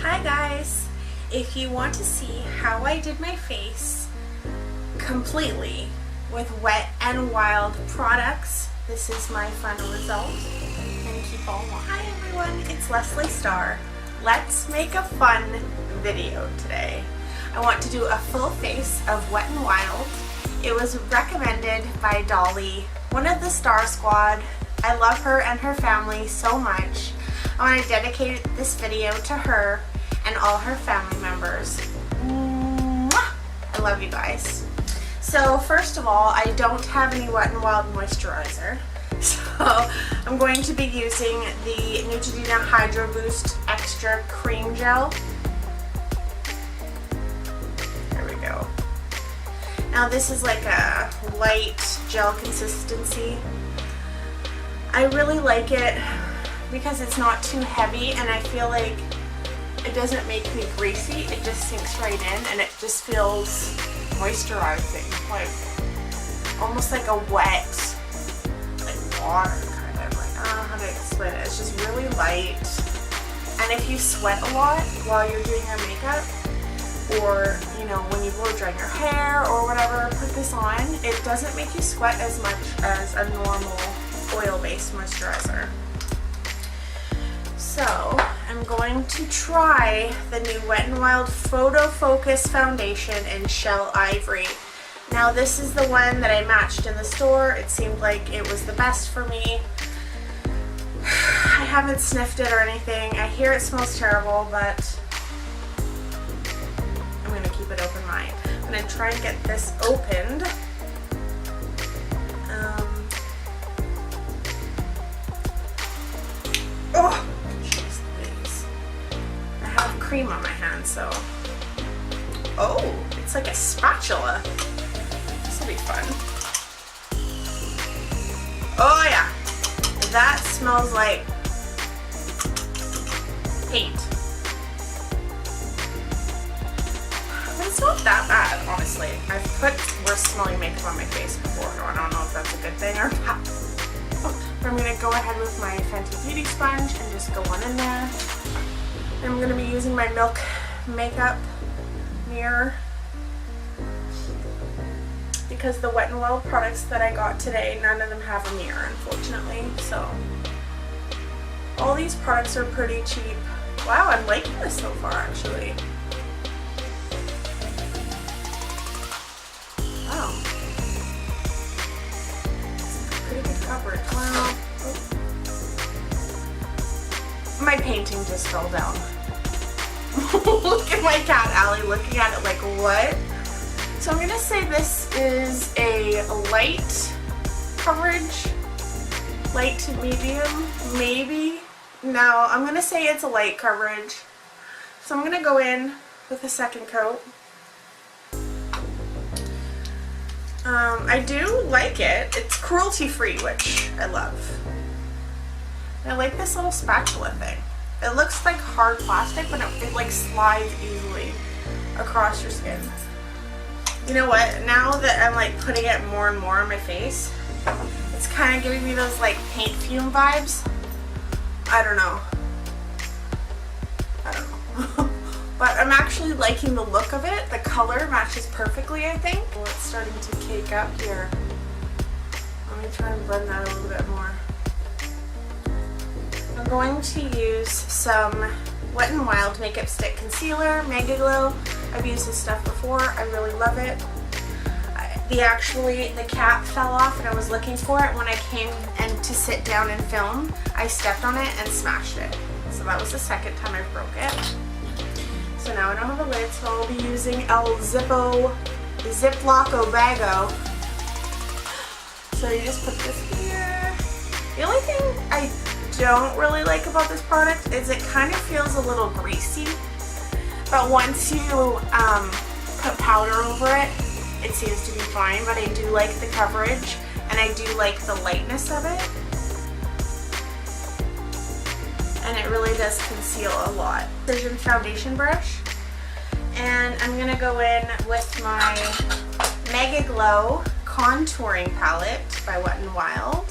Hi guys! If you want to see how I did my face completely with Wet n Wild products, this is my final result. And keep on watching. Hi everyone, it's Leslie Starr. Let's make a fun video today. I want to do a full face of Wet n Wild. It was recommended by Dollie, one of the Star Squad. I love her and her family so much. I want to dedicate this video to her and all her family members. Mwah! I love you guys. So first of all, I don't have any Wet n Wild moisturizer. So I'm going to be using the Neutrogena Hydro Boost Extra Cream Gel. There we go. Now this is like a light gel consistency. I really like it because it's not too heavy and I feel like it doesn't make me greasy. It just sinks right in and it just feels moisturizing, like almost like a wet, like water kind of, like I don't know how to explain it. It's just really light, and if you sweat a lot while you're doing your makeup, or you know when you blow drying your hair or whatever, put this on. It doesn't make you sweat as much as a normal oil-based moisturizer. So I'm going to try the new Wet n Wild Photofocus foundation in Shell Ivory. Now this is the one that I matched in the store. It seemed like it was the best for me. I haven't sniffed it or anything. I hear it smells terrible, but I'm going to keep an open mind. I'm going to try and get this opened. Oh! Cream on my hand, so oh, it's like a spatula. This will be fun. Oh yeah, that smells like paint, but it's not that bad, honestly. I've put worse smelling makeup on my face before, so I don't know if that's a good thing or not. But I'm gonna go ahead with my Fenty Beauty sponge and just go on in there. I'm going to be using my Milk makeup mirror because the Wet n Wild products that I got today, none of them have a mirror, unfortunately. So all these products are pretty cheap. Wow, I'm liking this so far, actually. Wow, it's pretty good coverage. Wow. Oh. My painting just fell down. Look at my cat Allie looking at it like, what? So I'm gonna say this is a light coverage, light to medium, maybe. No, I'm gonna say it's a light coverage. So I'm gonna go in with a second coat. I do like it. It's cruelty free, which I love. I like this little spatula thing. It looks like hard plastic, but it like slides easily across your skin. You know what? Now that I'm like putting it more and more on my face, it's kind of giving me those like paint fume vibes. I don't know. But I'm actually liking the look of it. The color matches perfectly, I think. Oh, it's starting to cake up here. Let me try and blend that a little bit more. I'm going to use some Wet n Wild Makeup Stick Concealer, Megaglo. I've used this stuff before. I really love it. The cap fell off and I was looking for it when I came to sit down and film. I stepped on it and smashed it. So that was the second time I broke it. So now I don't have a lid, so I'll be using El Ziploc Bago. So you just put this here. The only thing I don't really like about this product is it kind of feels a little greasy, but once you put powder over it, it seems to be fine. But I do like the coverage and I do like the lightness of it, and it really does conceal a lot. Precision foundation brush, and I'm gonna go in with my Megaglo contouring palette by Wet n Wild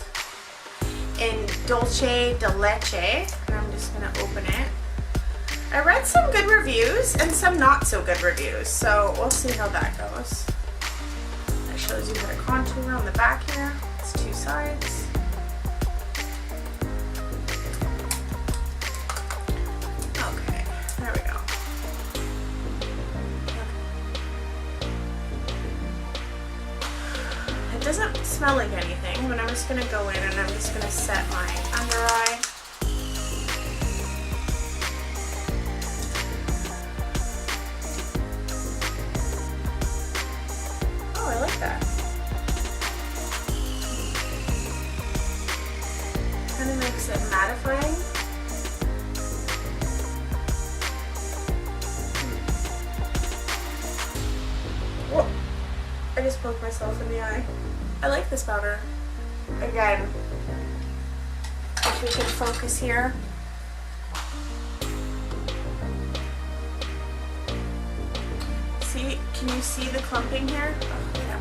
in Dulce de Leche, and I'm just going to open it. I read some good reviews and some not so good reviews, so we'll see how that goes. That shows you how to contour on the back here. It's two sides. Okay, there we go. It doesn't smell like anything, but I'm just going to go in and I'm just going to set my under eye. Oh, I like that. Kind of makes it mattifying. Whoa. I just poked myself in the eye. I like this powder. Again, if we can focus here. See, can you see the clumping here? Oh, yeah.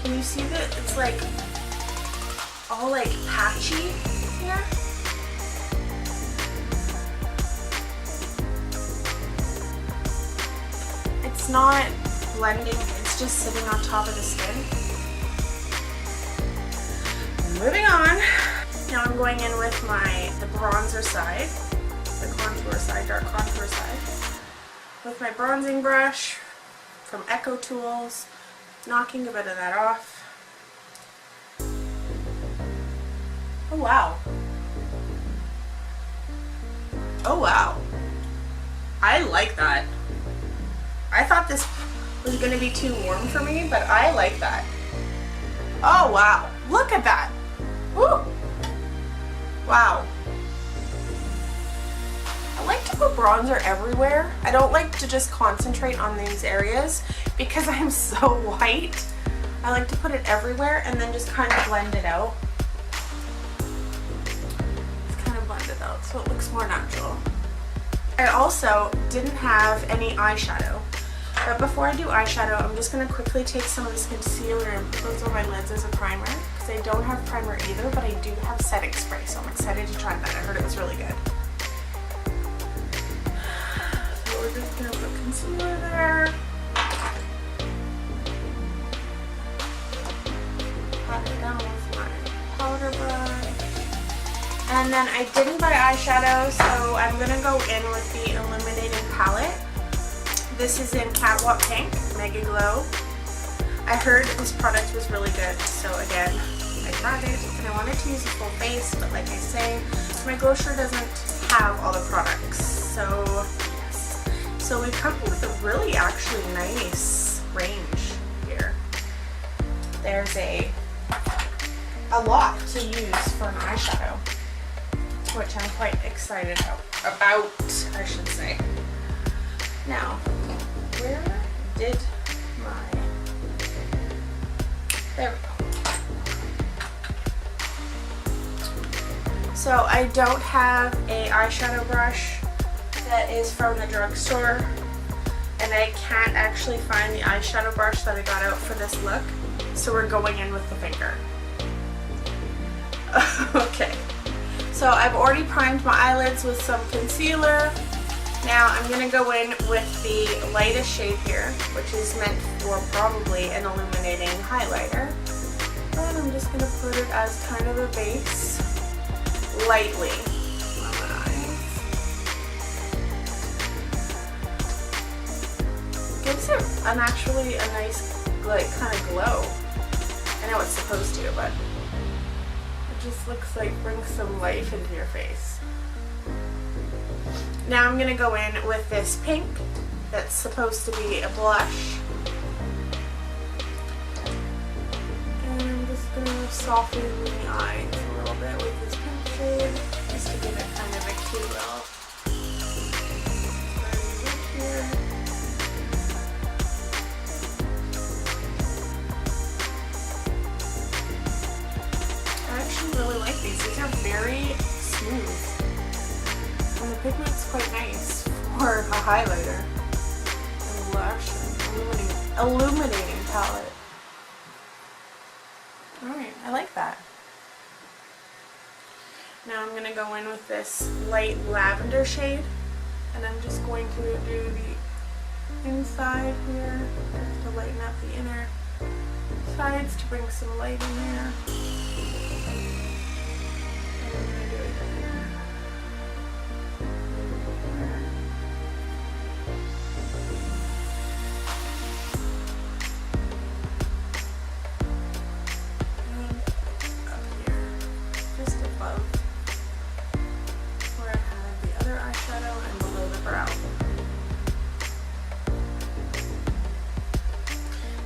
Can you see that it's like all like patchy here? It's not blending, it's just sitting on top of the skin. Moving on. Now I'm going in with the bronzer side, the contour side, dark contour side, with my bronzing brush from Echo Tools, knocking a bit of that off. Oh wow. Oh wow. I like that. I thought this was going to be too warm for me, but I like that. Oh wow. Look at that. Woo. Wow. I like to put bronzer everywhere. I don't like to just concentrate on these areas because I'm so white. I like to put it everywhere and then just kind of blend it out. Just kind of blend it out so it looks more natural. I also didn't have any eyeshadow. But before I do eyeshadow, I'm just going to quickly take some of this concealer and put those on my lids as a primer. Because I don't have primer either, but I do have setting spray, so I'm excited to try that. I heard it was really good. So we're just going to put concealer there. Pat it down with my powder brush. And then I didn't buy eyeshadow, so I'm going to go in with the Illuminating palette. This is in Catwalk Pink, Megaglo. I heard this product was really good, so again, I tried it and I wanted to use a full face, but like I say, my grocer doesn't have all the products, so yes. So we come with a really actually nice range here. There's a lot to use for an eyeshadow, which I'm quite excited about, I should say. Now, where did my, there we go. So I don't have a eyeshadow brush that is from the drugstore, and I can't actually find the eyeshadow brush that I got out for this look, so we're going in with the finger. Okay, so I've already primed my eyelids with some concealer. Now I'm going to go in with the lightest shade here, which is meant for probably an illuminating highlighter. And I'm just going to put it as kind of a base, lightly on my eyes. Gives it actually a nice, like, kind of glow. I know it's supposed to, but it just looks like brings some life into your face. Now I'm going to go in with this pink that's supposed to be a blush. And I'm just going to soften the eyes a little bit with this pink shade, just to give it kind of a cute little look here. I actually really like these. These are very smooth. And the pigment's quite nice for a highlighter and blush and illuminating palette. Alright, I like that. Now I'm going to go in with this light lavender shade. And I'm just going to do the inside here just to lighten up the inner sides to bring some light in there. And I'm going to do it here. And up here, just above where I have the other eyeshadow and below the brow.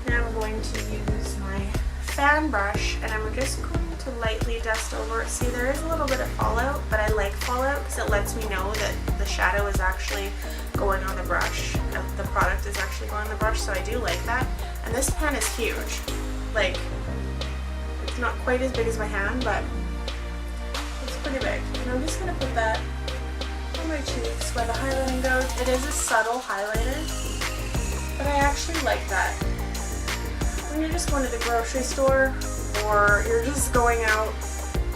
Now I'm going to use my fan brush and I'm just going to lightly dust over it. See, there is a little bit of fallout, but I like fallout because it lets me know that the shadow is actually going on the brush. The product is actually going on the brush, so I do like that. And this pen is huge. Like, it's not quite as big as my hand, but it's pretty big. And I'm just going to put that on my cheeks where the highlighting goes. It is a subtle highlighter, but I actually like that. When you're just going to the grocery store or you're just going out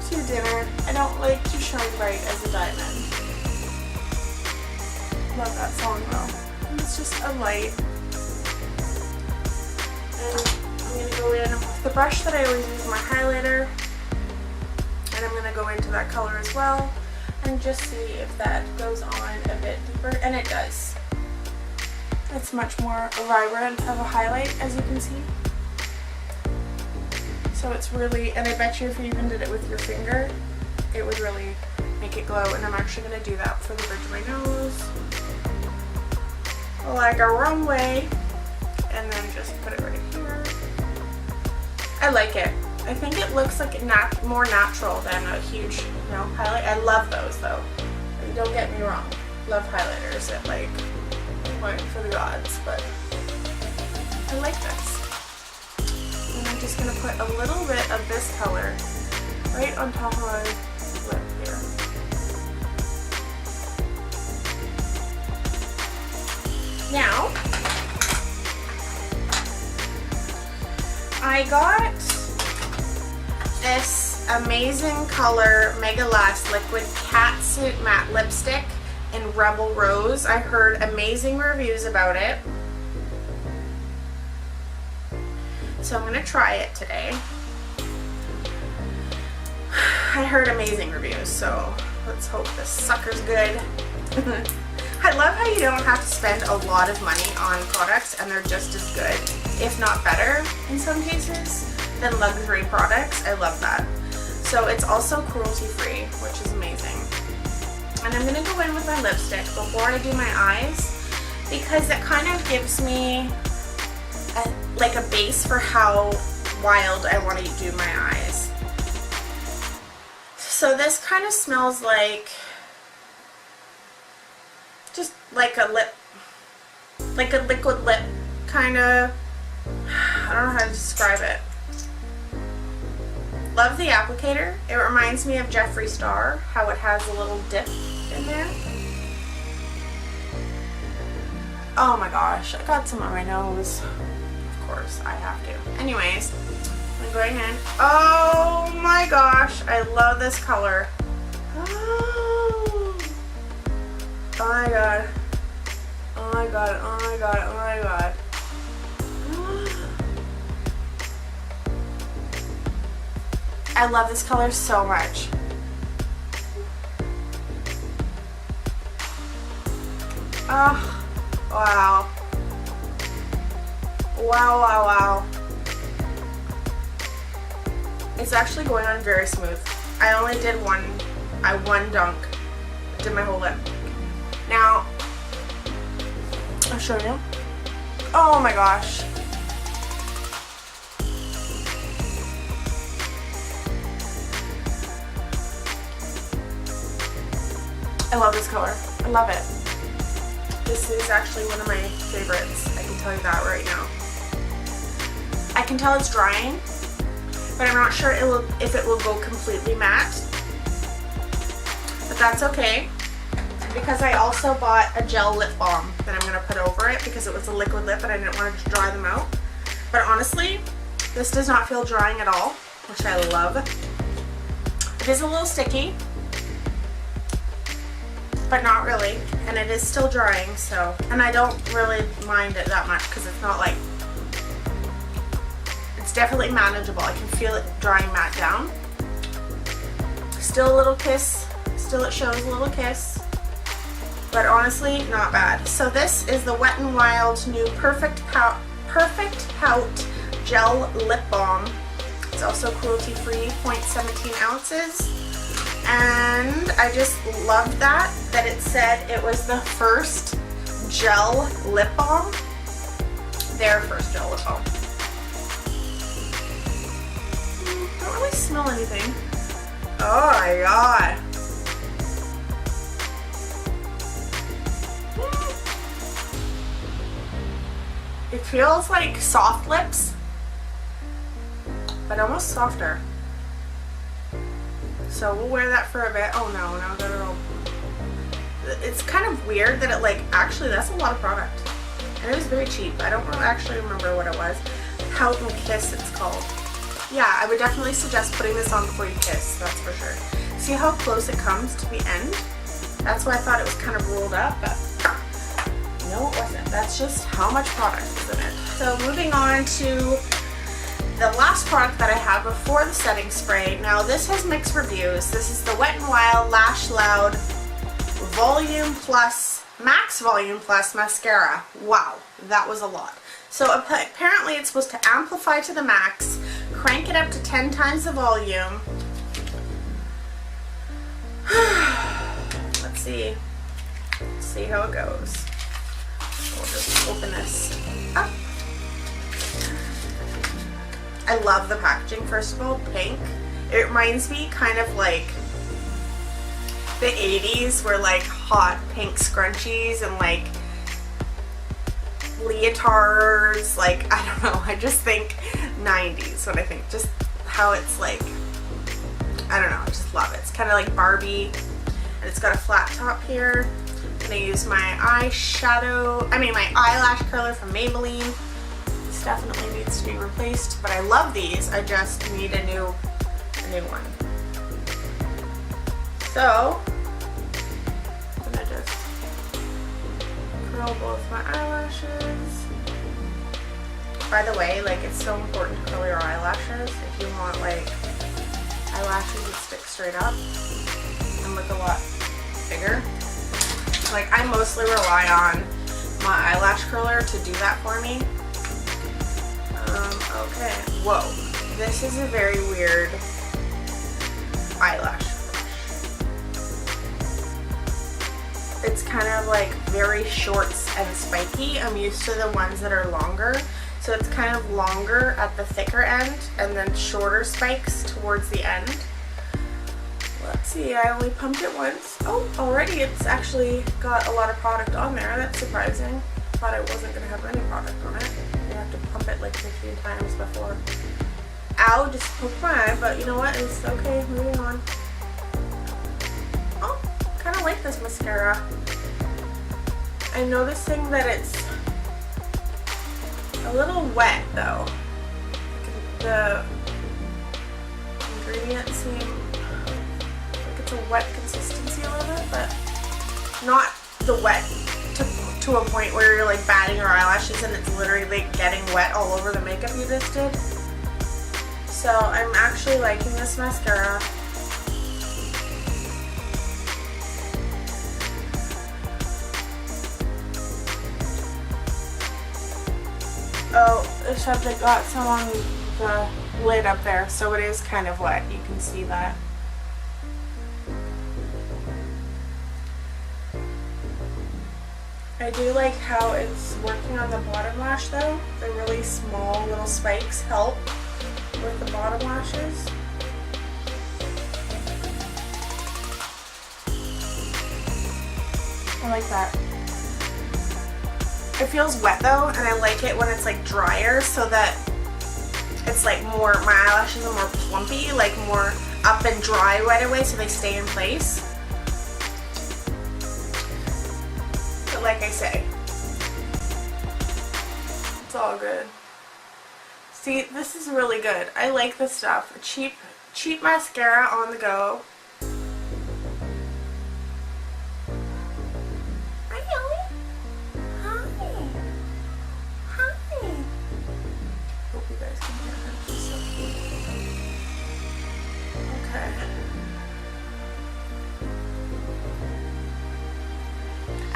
to dinner, I don't like to shine bright as a diamond. Love that song though. And it's just a light. And I'm going to go in with the brush that I always use my highlighter. And I'm going to go into that color as well and just see if that goes on a bit deeper. And it does. It's much more vibrant of a highlight, as you can see. So it's really, and I bet you if you even did it with your finger, it would really make it glow. And I'm actually going to do that for the bridge of my nose, like a runway, and then just put it right here. I like it. I think it looks like more natural than a huge, highlight. I love those though. Don't get me wrong. Love highlighters at like point for the gods, but I like this. And I'm just going to put a little bit of this color right on top of my lip here. Now, I got this amazing color Megalast liquid Catsuit matte lipstick in Rebel Rose. I heard amazing reviews about it. So I'm going to try it today. I heard amazing reviews, so let's hope this sucker's good. I love how you don't have to spend a lot of money on products and they're just as good, if not better in some cases, than luxury products. I love that. So it's also cruelty free, which is amazing. And I'm going to go in with my lipstick before I do my eyes because it kind of gives me like a base for how wild I want to do my eyes. So this kind of smells like just like a lip, like a liquid lip kind of. I don't know how to describe it. Love the applicator. It reminds me of Jeffree Star, how it has a little dip in there. Oh my gosh, I got some on my nose. Of course, I have to. Anyways, I'm going in. Oh my gosh, I love this color. Oh my god. Oh my god, oh my god, oh my god. I love this color so much. Oh, wow. Wow, wow, wow. It's actually going on very smooth. I only did one dunk. Did my whole lip. Now, I'll show you. Oh my gosh. I love this color. I love it. This is actually one of my favorites. I can tell you that right now. I can tell it's drying, but I'm not sure if it will go completely matte. But that's okay, because I also bought a gel lip balm that I'm going to put over it because it was a liquid lip and I didn't want to dry them out. But honestly, this does not feel drying at all, which I love. It is a little sticky. but not really, and it is still drying, so, and I don't really mind it that much because it's not like, it's definitely manageable. I can feel it drying matte down. Still a little kiss, still it shows a little kiss, but honestly not bad. So this is the Wet n Wild new Perfect Pout Gel Lip Balm. It's also cruelty-free, 0.17 ounces. And I just loved that it said it was the first gel lip balm. Their first gel lip balm. Don't really smell anything. Oh my god. It feels like soft lips, but almost softer. So we'll wear that for a bit. Oh no, now that it'll... It's kind of weird that it like, actually that's a lot of product. And it was very cheap. I don't really actually remember what it was. Pout and Kiss it's called. Yeah, I would definitely suggest putting this on before you kiss, that's for sure. See how close it comes to the end? That's why I thought it was kind of rolled up, but no it wasn't. That's just how much product is in it. So moving on to the last product that I have before the setting spray. Now this has mixed reviews. This is the Wet n Wild Lash Loud Volume Plus Max Volume Plus Mascara. Wow, that was a lot. So apparently it's supposed to amplify to the max, crank it up to 10 times the volume. Let's see how it goes. We'll just open this up. I love the packaging, first of all, pink. It reminds me kind of like the 80s where like hot pink scrunchies and like leotards, like I don't know, I just think 90s when I think just how it's like, I don't know, I just love it. It's kind of like Barbie and it's got a flat top here. I'm going to use my my eyelash curler from Maybelline. This definitely needs to be replaced, but I love these. I just need a new one. So I'm going to just curl both my eyelashes. By the way, like it's so important to curl your eyelashes if you want like eyelashes that stick straight up and look a lot bigger. Like I mostly rely on my eyelash curler to do that for me. Okay, whoa, this is a very weird eyelash brush. It's kind of like very short and spiky. I'm used to the ones that are longer. So it's kind of longer at the thicker end and then shorter spikes towards the end. Let's see, I only pumped it once. Oh, already it's actually got a lot of product on there. That's surprising. Thought it wasn't going to have any product on it. You have to pump it like 15 times before. Ow, just poked my eye, but you know what? It's okay, moving on. Oh, kind of like this mascara. I'm noticing that it's a little wet though. The ingredients seem like it's a wet consistency a little bit, but not the wet to a point where you're like batting your eyelashes and it's literally like getting wet all over the makeup you just did. So I'm actually liking this mascara. Oh, except it got some on the lid up there, so it is kind of wet. You can see that. I do like how it's working on the bottom lash though. The really small little spikes help with the bottom lashes. I like that. It feels wet though, and I like it when it's like drier so that it's like more, my eyelashes are more plumpy, like more up and dry right away so they stay in place. But like I say, it's all good. See, this is really good. I like this stuff. A cheap mascara on the go.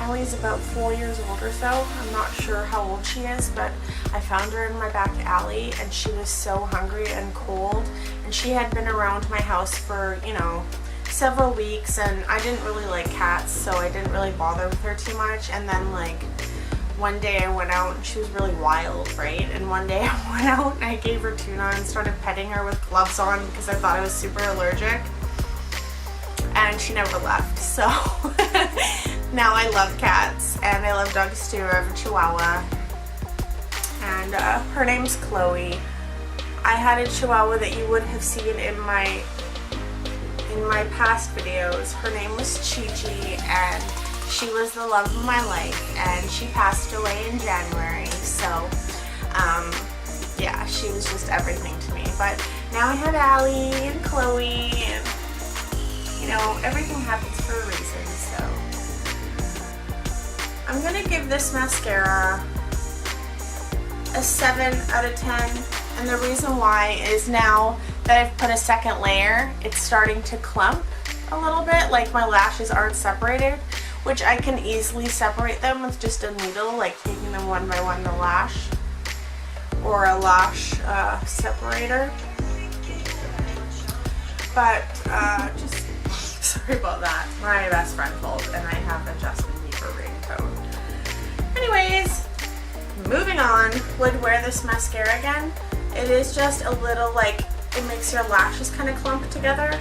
Allie's about 4 years old or so. I'm not sure how old she is, but I found her in my back alley and she was so hungry and cold, and she had been around my house for, you know, several weeks, and I didn't really like cats, so I didn't really bother with her too much. And then like one day I went out and she was really wild, right? And one day I went out and I gave her tuna and started petting her with gloves on because I thought I was super allergic, and she never left. So now I love cats and I love dogs too. I have a Chihuahua, and her name's Chloe. I had a Chihuahua that you would have seen in my past videos. Her name was Chi-Chi, and she was the love of my life, and she passed away in January. So yeah, she was just everything to me. But now I have Allie and Chloe, and you know, everything happens for a reason. So I'm gonna give this mascara a 7 out of 10, and the reason why is now that I've put a second layer, it's starting to clump a little bit, like my lashes aren't separated, which I can easily separate them with just a needle, like taking them one by one, the lash, or a lash separator. But just sorry about that. My best friend called and I have a Justin Bieber ringtone. Anyways, moving on. Would wear this mascara again. It is just a little like, it makes your lashes kind of clump together,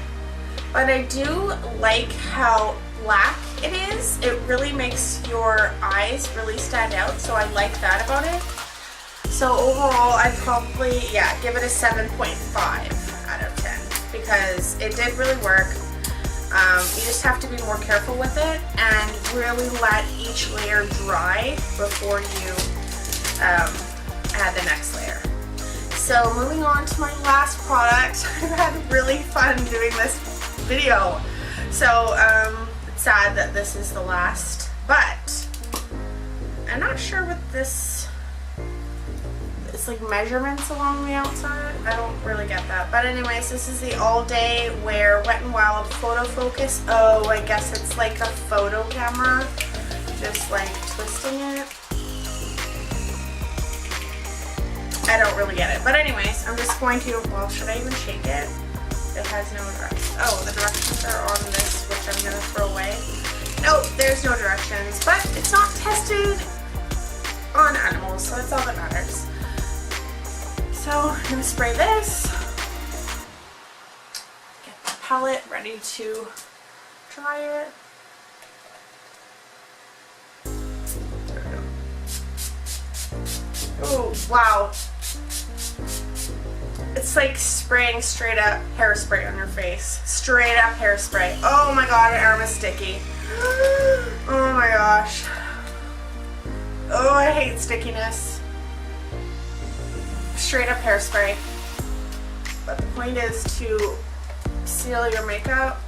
but I do like how black it is. It really makes your eyes really stand out, so I like that about it. So overall, I'd probably, yeah, give it a 7.5 out of 10 because it did really work. You just have to be more careful with it and really let each layer dry before you add the next layer. So moving on to my last product. I've had really fun doing this video. So it's sad that this is the last, but I'm not sure what this, it's like measurements along the outside. I don't really get that. But anyways, this is the All Day Wear Wet n Wild Photofocus. Oh, I guess it's like a photo camera. Just like twisting it. I don't really get it. But anyways, I'm just going to, well, should I even shake it? It has no directions. Oh, the directions are on this, which I'm going to throw away. Nope, there's no directions. But it's not tested on animals, so that's all that matters. So I'm going to spray this. Get the palette ready to try it. There we go. Oh, wow. It's like spraying straight up hairspray on your face. Straight up hairspray. Oh my god, my arm is sticky. Oh my gosh. Oh, I hate stickiness. Straight up hairspray. But the point is to seal your makeup.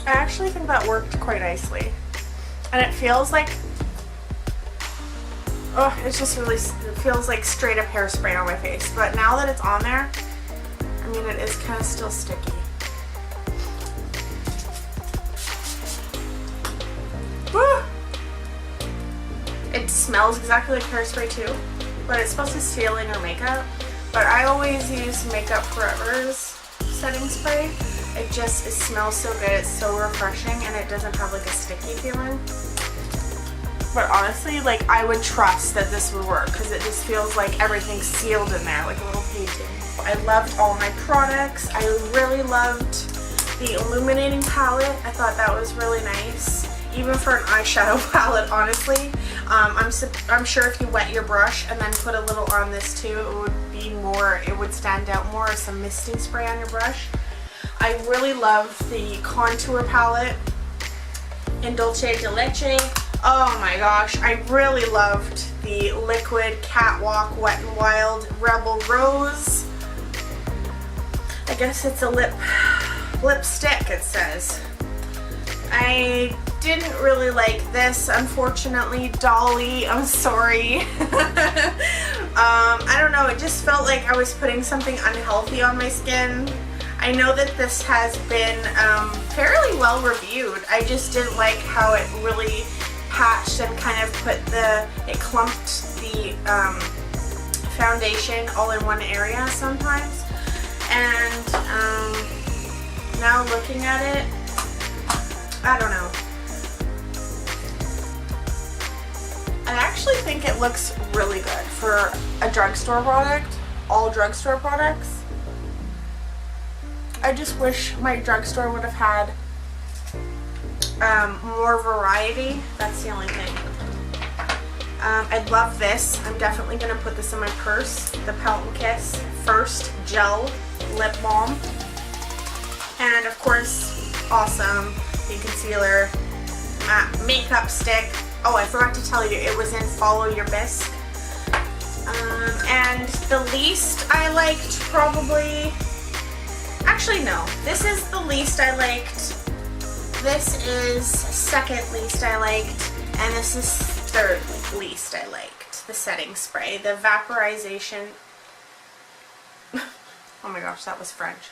I actually think that worked quite nicely. And it feels like, oh, it's just really, it feels like straight up hairspray on my face. But now that it's on there, I mean, it is kind of still sticky. Woo! It smells exactly like hairspray too, but it's supposed to seal in your makeup. But I always use Makeup Forever's setting spray. It smells so good, it's so refreshing, and it doesn't have like a sticky feeling. But honestly, like, I would trust that this would work because it just feels like everything's sealed in there, like a little painting. I loved all my products. I really loved the Illuminating palette. I thought that was really nice. Even for an eyeshadow palette, honestly. I'm sure if you wet your brush and then put a little on this too, it would be more, it would stand out more as some misting spray on your brush. I really love the contour palette in Dulce de Leche. Oh my gosh, I really loved the liquid Catwalk Wet n Wild Rebel Rose. I guess it's a lipstick, it says. I didn't really like this, unfortunately, Dollie. I'm sorry. I don't know, it just felt like I was putting something unhealthy on my skin. I know that this has been fairly well reviewed. I just didn't like how it really patched and kind of it clumped the foundation all in one area sometimes. And now looking at it, I don't know. I actually think it looks really good for a drugstore product, all drugstore products. I just wish my drugstore would have had more variety. That's the only thing. I love this. I'm definitely going to put this in my purse. The Pout and Kiss First Gel Lip Balm. And of course, awesome, the concealer, makeup stick. Oh, I forgot to tell you, it was in Follow Your Bisque. And the least I liked probably, actually no, this is the least I liked, this is second least I liked, and this is third least I liked. The setting spray, the vaporization, oh my gosh, that was French.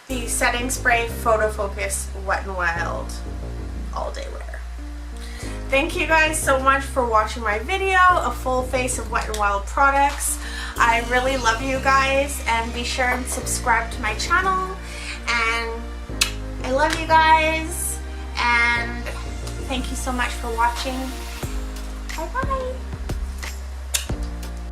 The setting spray Photofocus Wet n Wild All Day Wear. Thank you guys so much for watching my video, a full face of Wet n Wild products. I really love you guys, and be sure and subscribe to my channel. And I love you guys, and thank you so much for watching. Bye bye.